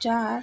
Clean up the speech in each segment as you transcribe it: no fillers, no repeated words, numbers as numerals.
4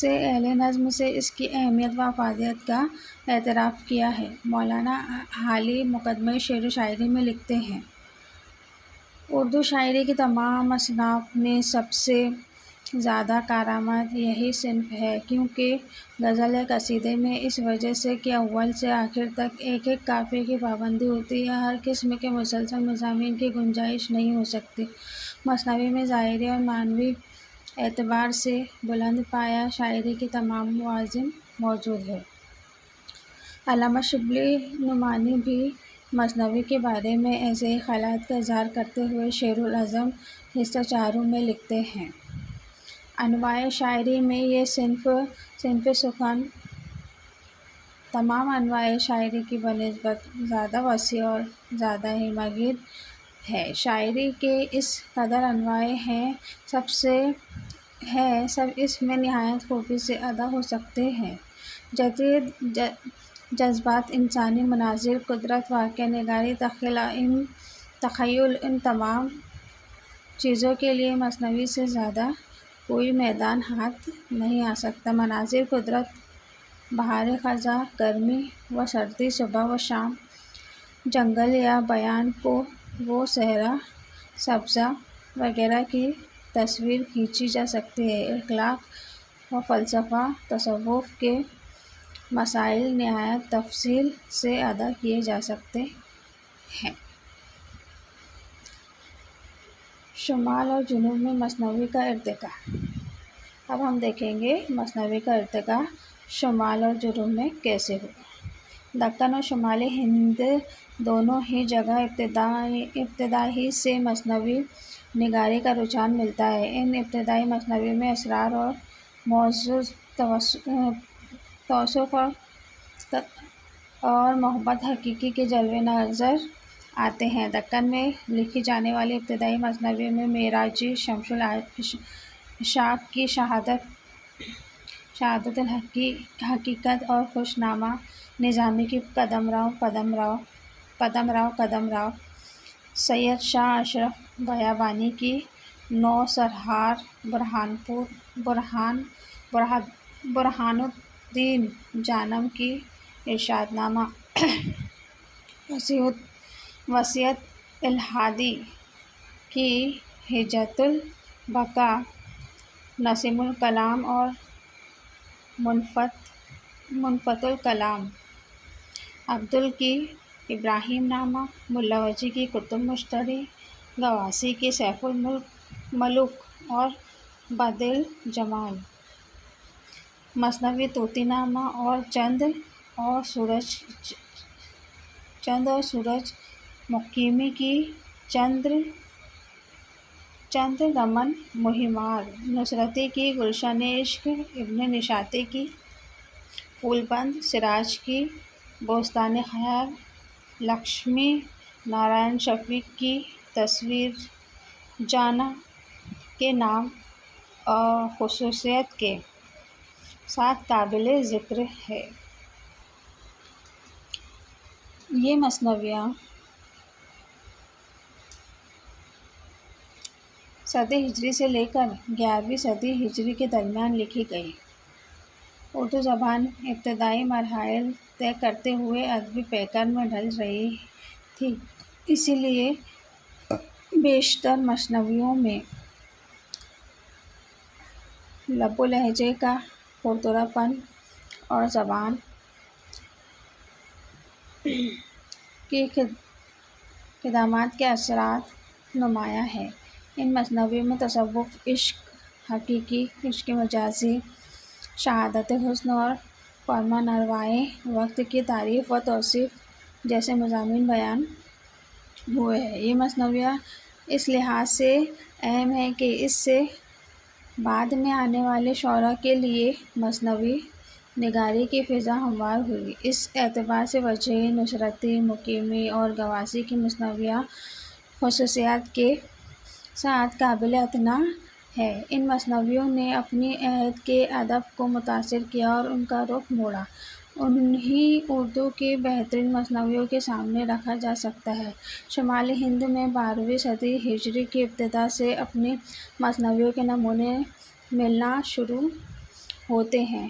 سے اہل نظم سے اس کی اہمیت و افادیت کا اعتراف کیا ہے۔ مولانا حالی مقدمۂ شعر و شاعری میں لکھتے ہیں: اردو شاعری کی تمام اصناف میں سب سے زیادہ کارآمد یہی صنف ہے، کیونکہ غزل یا قصیدے میں اس وجہ سے کہ اول سے آخر تک ایک ایک قافیے کی پابندی ہوتی ہے، ہر قسم کے مسلسل مضامین کی گنجائش نہیں ہو سکتی۔ مثنوی میں ظاہری اور معنوی اعتبار سے بلند پایہ شاعری کے تمام موازین موجود ہیں۔ علامہ شبلی نعمانی بھی مثنوی کے بارے میں ایسے ہی خیالات کا اظہار کرتے ہوئے شعر العظم حصہ چاروں میں لکھتے ہیں: انواع شاعری میں یہ صنف سخن تمام انواع شاعری کی بنسبت زیادہ وسیع اور زیادہ ہی مغیر ہے۔ شاعری کے اس قدر انواع ہیں، سب اس میں نہایت خوبی سے ادا ہو سکتے ہیں۔ جدید جذبات، انسانی مناظر، قدرت، واقعہ نگاری، تخیل، ان تمام چیزوں کے لیے مثنوی سے زیادہ کوئی میدان ہاتھ نہیں آ سکتا۔ مناظر، قدرت، بہار خزاں، گرمی و سردی، صبح و شام، جنگل یا بیان و صحرا، سبزہ وغیرہ کی تصویر کھینچی جا سکتی ہے۔ اخلاق و فلسفہ، تصوف کے مسائل نہایت تفصیل سے ادا کیے جا سکتے ہیں۔ شمال اور جنوب میں مثنوی کا ارتقاء۔ اب ہم دیکھیں گے مثنوی کا ارتقاء شمال اور جنوب میں کیسے ہوا۔ دکن اور شمال ہند دونوں ہی جگہ ابتدا ہی سے مثنوی نگاری کا رجحان ملتا ہے۔ ان ابتدائی مثنوی میں اسرار اور معزز، توصف اور محبت حقیقی کے جلوے نظر آتے ہیں۔ دکن میں لکھی جانے والی ابتدائی مثنوی میں معراجی، شمس الاشراق کی شہادت الحقیقت اور خوش نامہ نظامی کی قدم راؤ، سید شاہ اشرف بیابانی کی نو سرہار، برہان الدین جانم کی ارشاد نامہ، وصیت الہادی کی حجت البقاء، نسیم الکلام اور منفت الکلام، عبدل کی ابراہیم نامہ، ملا وجی کی کتب مشتری، گواسی کی سیف الملوک اور بدر الجمال، مثنوی طوطی نامہ اور چند اور سورج مقیمی کی چندر رمن مہمار، نصرتی کی گلشن عشق، ابن نشاطی کی پھول بند، سراج کی بوستان خیال، لکشمی نارائن شفیق کی تصویر جانا کے نام اور خصوصیت کے ساتھ قابل ذکر ہے۔ یہ مثنویاں صدی ہجری سے لے کر 11ویں صدی ہجری کے درمیان لکھی گئیں۔ اردو زبان ابتدائی مراحل طے کرتے ہوئے ادبی پیکر میں ڈھل رہی تھی، اسی لیے بیشتر مثنویوں میں لب و لہجے کا کھردرا پن اور زبان کی قدامت کے اثرات نمایاں ہیں۔ ان مثنویوں میں تصوف، عشق حقیقی، عشق مجازی، شہادت حسن اور فرمانروائے وقت کی تعریف و توصیف جیسے مضامین بیان ہوئے ہیں۔ یہ مثنویاں اس لحاظ سے اہم ہیں کہ اس سے بعد میں آنے والے شعراء کے لیے مثنوی نگاری کی فضا ہموار ہوئی۔ اس اعتبار سے وجیح، نصرتی، مقیمی اور گواسی کی مثنویاں خصوصیات کے ساتھ قابل اعتنا ہیں۔ ان مثنویوں نے اپنی عہد کے ادب کو متاثر کیا اور ان کا رخ موڑا۔ انہیں اردو کی بہترین مثنویوں کے سامنے رکھا جا سکتا ہے۔ شمالی ہند میں 12ویں صدی ہجری کی ابتدا سے اپنی مثنویوں کے نمونے ملنا شروع ہوتے ہیں۔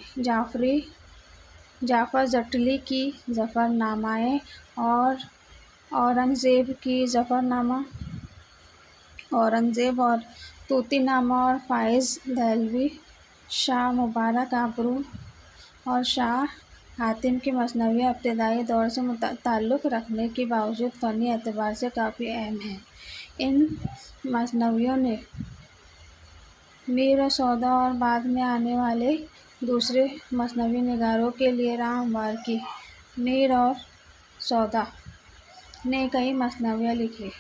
جعفر جٹلی کی ظفر نامۂ اور اورنگزیب کی ظفر نامہ، اورنگزیب اور طوطی نامہ اور فائز دہلوی، شاہ مبارک ابرو اور شاہ حاتم کی مثنویاں ابتدائی دور سے تعلق رکھنے کے باوجود فنی اعتبار سے کافی اہم ہیں۔ ان مثنویوں نے میر و سودا اور بعد میں آنے والے دوسرے مثنوی نگاروں کے لیے راہ ہموار کی۔ میر اور سودا نے کئی مثنویاں لکھیں۔